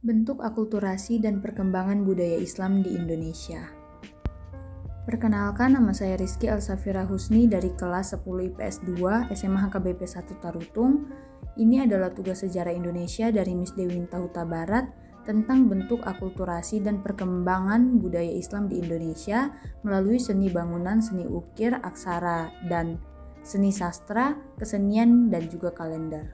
Bentuk akulturasi dan perkembangan budaya Islam di Indonesia. Perkenalkan, nama saya Rizky Elsafira Husni dari kelas 10 IPS 2 SMA HKBP 1 Tarutung. Ini adalah tugas sejarah Indonesia dari Miss Dewinta Huta Barat tentang bentuk akulturasi dan perkembangan budaya Islam di Indonesia melalui seni bangunan, seni ukir, aksara, dan seni sastra, kesenian, dan juga kalender.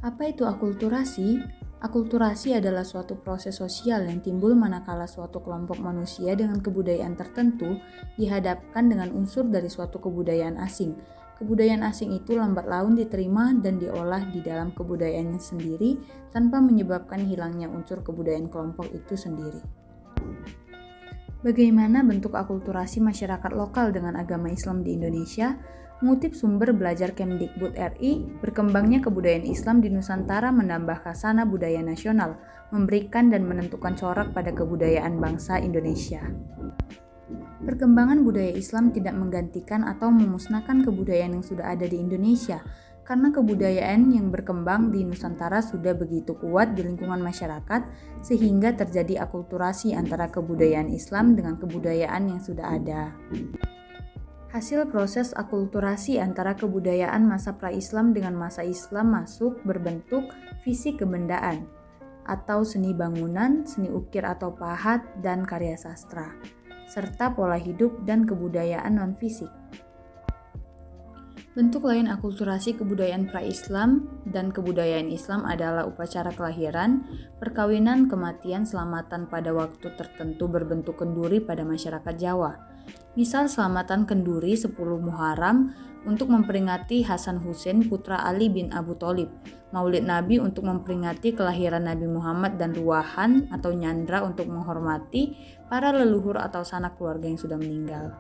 Apa itu akulturasi? Akulturasi adalah suatu proses sosial yang timbul manakala suatu kelompok manusia dengan kebudayaan tertentu dihadapkan dengan unsur dari suatu kebudayaan asing. Kebudayaan asing itu lambat laun diterima dan diolah di dalam kebudayaannya sendiri tanpa menyebabkan hilangnya unsur kebudayaan kelompok itu sendiri. Bagaimana bentuk akulturasi masyarakat lokal dengan agama Islam di Indonesia? Mengutip sumber belajar Kemdikbud RI, berkembangnya kebudayaan Islam di Nusantara menambah khasana budaya nasional, memberikan dan menentukan corak pada kebudayaan bangsa Indonesia. Perkembangan budaya Islam tidak menggantikan atau memusnahkan kebudayaan yang sudah ada di Indonesia, karena kebudayaan yang berkembang di Nusantara sudah begitu kuat di lingkungan masyarakat, sehingga terjadi akulturasi antara kebudayaan Islam dengan kebudayaan yang sudah ada. Hasil proses akulturasi antara kebudayaan masa pra-Islam dengan masa Islam masuk berbentuk fisik kebendaan, atau seni bangunan, seni ukir atau pahat, dan karya sastra, serta pola hidup dan kebudayaan non-fisik. Bentuk lain akulturasi kebudayaan pra-Islam dan kebudayaan Islam adalah upacara kelahiran, perkawinan, kematian, selamatan pada waktu tertentu berbentuk kenduri pada masyarakat Jawa. Misal selamatan kenduri 10 Muharram untuk memperingati Hasan Hussein putra Ali bin Abu Tholib, Maulid Nabi untuk memperingati kelahiran Nabi Muhammad, dan Ruwahan atau Nyandra untuk menghormati para leluhur atau sanak keluarga yang sudah meninggal.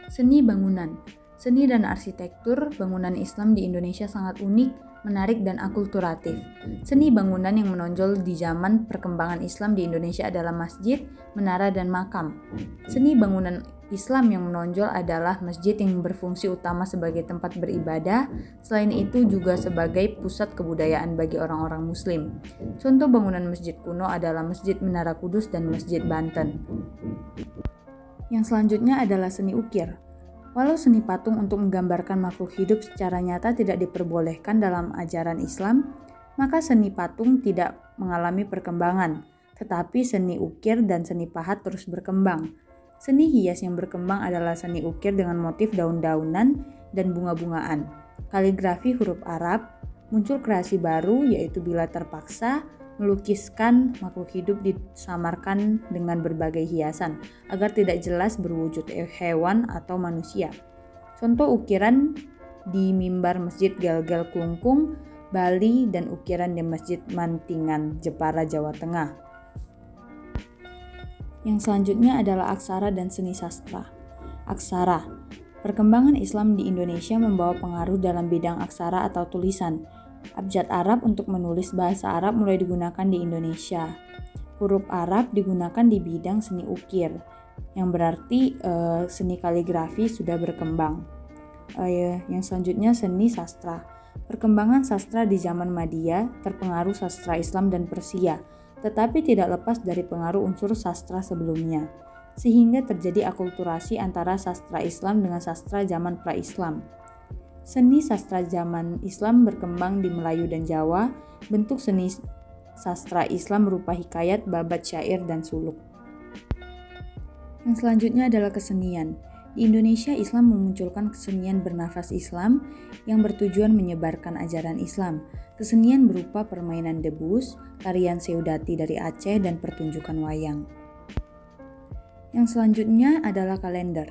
Seni bangunan. Seni dan arsitektur bangunan Islam di Indonesia sangat unik, menarik, dan akulturatif. Seni bangunan yang menonjol di zaman perkembangan Islam di Indonesia adalah masjid, menara, dan makam. Seni bangunan Islam yang menonjol adalah masjid yang berfungsi utama sebagai tempat beribadah, selain itu juga sebagai pusat kebudayaan bagi orang-orang Muslim. Contoh bangunan masjid kuno adalah Masjid Menara Kudus dan Masjid Banten. Yang selanjutnya adalah seni ukir. Walau seni patung untuk menggambarkan makhluk hidup secara nyata tidak diperbolehkan dalam ajaran Islam, maka seni patung tidak mengalami perkembangan, tetapi seni ukir dan seni pahat terus berkembang. Seni hias yang berkembang adalah seni ukir dengan motif daun-daunan dan bunga-bungaan. Kaligrafi huruf Arab, muncul kreasi baru yaitu bila terpaksa melukiskan makhluk hidup disamarkan dengan berbagai hiasan agar tidak jelas berwujud hewan atau manusia. Contoh ukiran di mimbar Masjid Gelgel Klungkung, Bali, dan ukiran di Masjid Mantingan, Jepara, Jawa Tengah. Yang selanjutnya adalah aksara dan seni sastra. Aksara. Perkembangan Islam di Indonesia membawa pengaruh dalam bidang aksara atau tulisan. Abjad Arab untuk menulis bahasa Arab mulai digunakan di Indonesia. Huruf Arab digunakan di bidang seni ukir, yang berarti seni kaligrafi sudah berkembang. Yang selanjutnya seni sastra. Perkembangan sastra di zaman Madia terpengaruh sastra Islam dan Persia, tetapi tidak lepas dari pengaruh unsur sastra sebelumnya, sehingga terjadi akulturasi antara sastra Islam dengan sastra zaman pra-Islam. Seni sastra zaman Islam berkembang di Melayu dan Jawa. Bentuk seni sastra Islam berupa hikayat, babat, syair, dan suluk. Yang selanjutnya adalah kesenian. Di Indonesia, Islam memunculkan kesenian bernafas Islam yang bertujuan menyebarkan ajaran Islam. Kesenian berupa permainan debus, tarian seudati dari Aceh, dan pertunjukan wayang. Yang selanjutnya adalah kalender.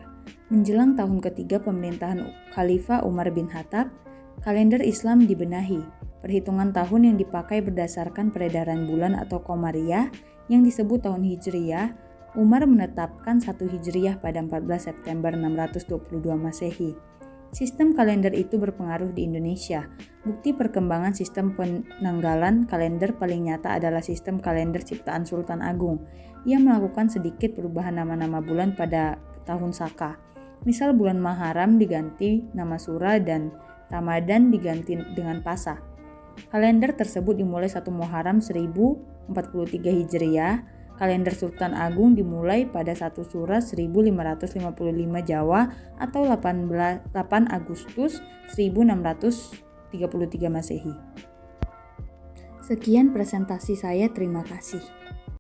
Menjelang tahun ketiga pemerintahan Khalifah Umar bin Khattab, kalender Islam dibenahi. Perhitungan tahun yang dipakai berdasarkan peredaran bulan atau Qamariyah yang disebut tahun Hijriyah. Umar menetapkan 1 Hijriyah pada 14 September 622 Masehi. Sistem kalender itu berpengaruh di Indonesia. Bukti perkembangan sistem penanggalan kalender paling nyata adalah sistem kalender ciptaan Sultan Agung. Ia melakukan sedikit perubahan nama-nama bulan pada tahun Saka. Misal bulan Muharram diganti nama Sura dan Ramadan diganti dengan Pasa. Kalender tersebut dimulai 1 Muharram 1043 Hijriah. Kalender Sultan Agung dimulai pada 1 Surat 1555 Jawa atau 8 Agustus 1633 Masehi. Sekian presentasi saya, terima kasih.